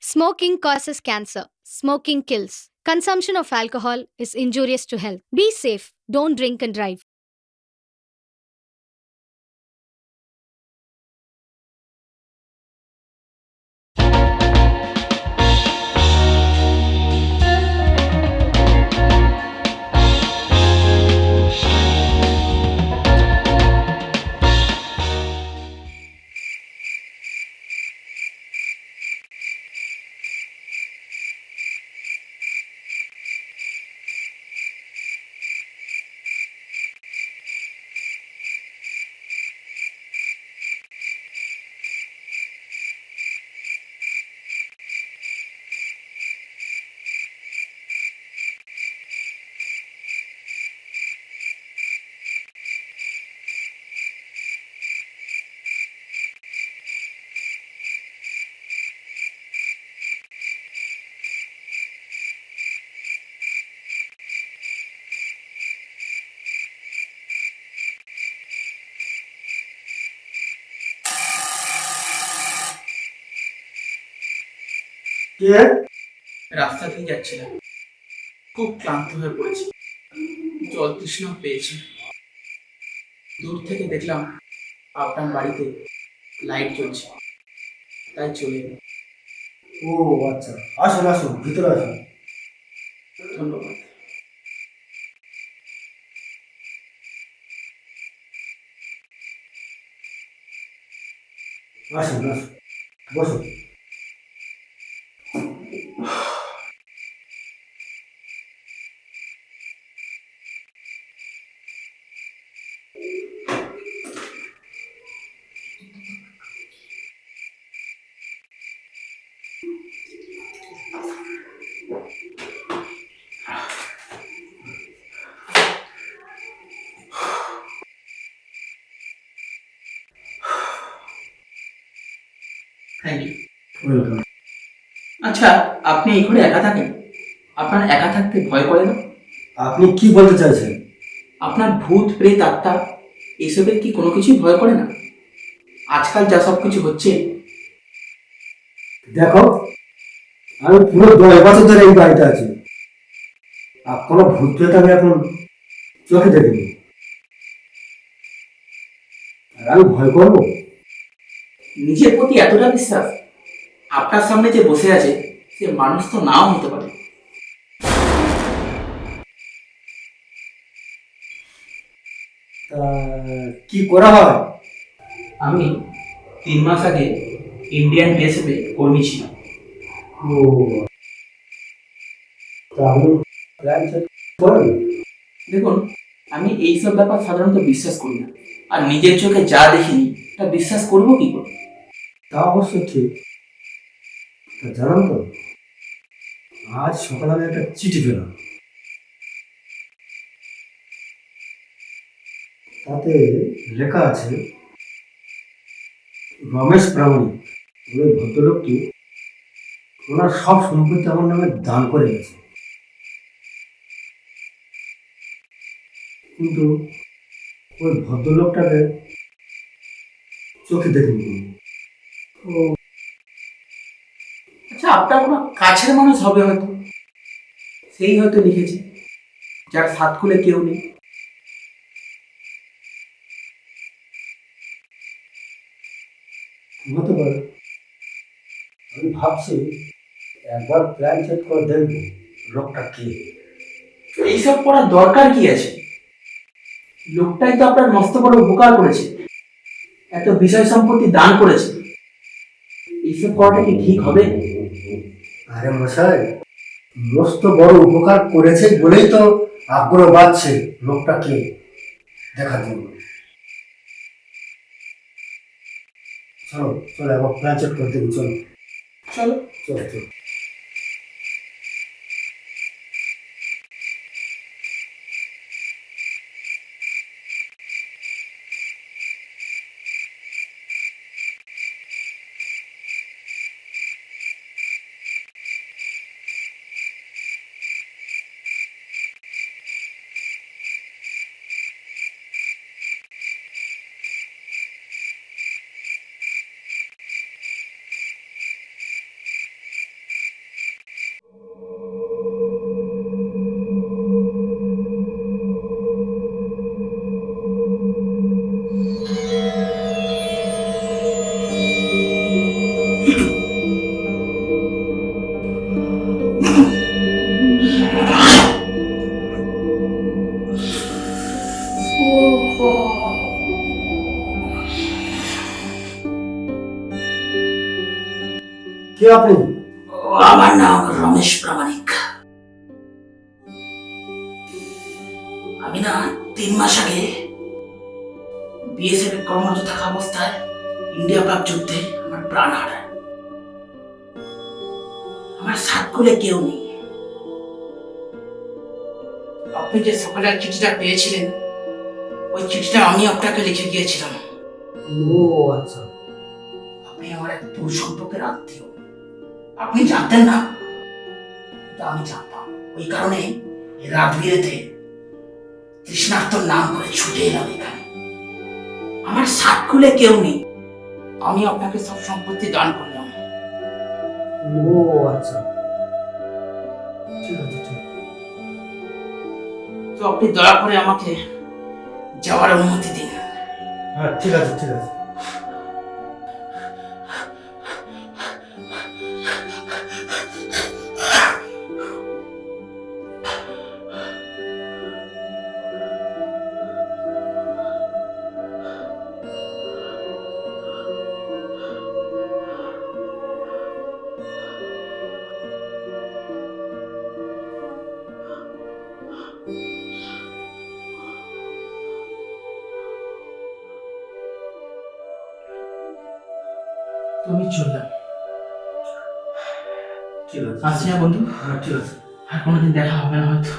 Smoking causes cancer. Smoking kills. Consumption of alcohol is injurious to health. Be safe. Don't drink and drive. কে? রাস্তা দিয়ে যাচ্ছিলাম, খুব ক্লান্ত হয়ে পড়েছি, জল তৃষ্ণা পেয়েছি। দূর থেকে দেখলাম আপনার বাড়িতে লাইট জ্বলছে, তাই চলে এলাম। ও আচ্ছা, আসুন আসুন, ভিতরে আসুন। ধন্যবাদ। আসুন আসুন, বসুন। Thank you. ওয়েলকাম। আচ্ছা, আপনি এই ঘরে একা থাকেন? আপনার একা থাকতে ভয় করে না? আপনি কি বলতে চাইছেন? আপনার ভূত প্রেত আত্মা এসবের কি কোনো কিছুই ভয় করে না? আজকাল যা সব কিছু হচ্ছে। দেখো, আমি পুরো 10 বছর ধরে এই বাড়িতে আছি, আর কোনো ভূত প্রেত আমি এখন চোখে দেখিনি। আর আমি ভয় করবো? নিজের প্রতি এতটা বিশ্বাস? আপনার সামনে যে বসে আছে সে মানুষ তো নাও হতে পারে। তা কি করা হয়? আমি 3 মাস আগে ইন্ডিয়ান বিএসএফে কর্মী ছিলাম। ও, তা আপনি প্ল্যান চেক করেন? দেখুন, আমি এইসব ব্যাপার সাধারণত বিশ্বাস করি না, আর নিজের চোখে যা দেখিনি তা বিশ্বাস করবো কি করে? তা অবশ্য ঠিক। তা জানান তো, আজ সকালে আমি একটা চিঠি পেলাম। তাতে লেখা আছে, রমেশ প্রামাণিক, ওই ভদ্রলোকটি ওনার সব সম্পত্তি আমার নামে দান করে গেছে, কিন্তু ওই ভদ্রলোকটাকে চোখে দেখিনি কোনোদিন। ও আচ্ছা, আপনার কোনো কাছের মানুষ হবে হয়তো, সেই হয়তো লিখেছে, যার সাত খুলে কেউ নেই। হতে পারে। আমি ভাবছি একবার প্ল্যান চেক করে দেখবো লোকটা কে। এইসব করার দরকার কি আছে? লোকটাই তো আপনার মস্ত বড় উপকার করেছে, এত বিষয় সম্পত্তি দান করেছে। এইসব করাটা কি ঠিক হবে? আরে মশাই, মস্ত বড় উপকার করেছে বলেই তো আগ্রহ বাড়ছে লোকটা কে দেখার জন্য। চলো চলো, একবার প্ল্যান চেক করে দেখি, চলো চলো। চলো চলো। কে আপনি? আমার নাম রমেশ প্রামাণিক। আমি না 3 মাস আগে বিএসএফ এর কর্মরত থাকা অবস্থায় ইন্ডিয়া পাক যুদ্ধে আমার প্রাণ হারায়। আমার সাতকুলে কেউ নেই। আপনি যে সকালের চিঠিটা পেয়েছিলেন, ওই চিঠিটা আমি আপনাকে লিখে গিয়েছিলাম। ও আচ্ছা। আপনি আমার এক দূর সম্পর্কের আত্মীয়। আপনি জানতেন না, কিন্তু আমি জানতাম। ওই কারণে এই রাত বিরেতে তৃষ্ণার্তর নাম করে ছুটে এলাম এখানে। আমার সাতকুলে কেউ নেই। আমি আপনাকে সব সম্পত্তি দান করলাম। ও আচ্ছা, ঠিক আছে, ঠিক আছে। তো আপনি দয়া করে আমাকে যাওয়ার অনুমতি দিন। হ্যাঁ, ঠিক আছে, ঠিক আছে। তুমি চললাম। ঠিক আছে, আসছি না বন্ধু? হ্যাঁ, ঠিক আছে। আর কোনোদিন দেখা হবে না হয়তো।